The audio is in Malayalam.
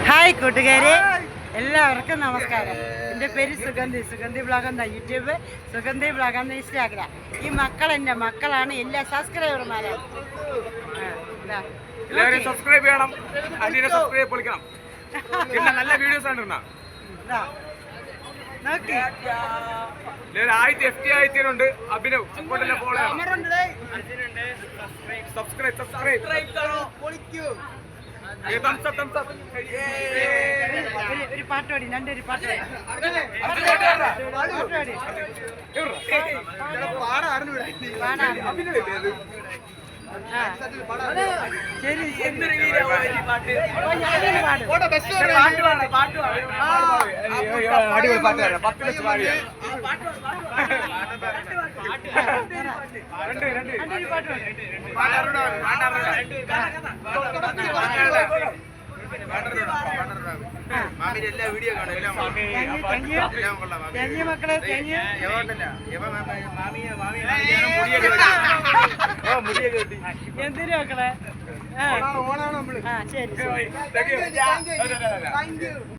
ഹായ് കൂട്ടുകാരെ, എല്ലാവർക്കും നമസ്കാരം. എൻ്റെ പേര് സുഗന്ധി ബ്ലോഗ് എന്ന യൂട്യൂബ്, സുഗന്ധി ബ്ലോഗ് എന്ന ഇൻസ്റ്റാഗ്രാം. ഈ മക്കൾ എൻ്റെ മക്കളാണ്, എല്ലാ സബ്സ്ക്രൈബർമാരാണ്. എല്ലാവരും സബ്സ്ക്രൈബ് ചെയ്യണം, സബ്സ്ക്രൈബ് പൊളിക്കണം. പിന്നെ നല്ല വീഡിയോസ് ആണ് നോക്കി 1000 FT ആയിട്ടുണ്ട്. അഭിനവ് ഇങ്ങോട്ടെല്ലാം ഫോളോ ചെയ്യണം. സബ്സ്ക്രൈബ് ഒരു പാട്ട് പാടി, രണ്ടൊരു പാട്ട് പാടി. ശരി അടിപൊളി പാട്ട് 10 ലക്ഷം പാടിയ എല്ലാ വീഡിയോ കാണും. മക്കളെ എന്തിനു മക്കളെ? ശരി.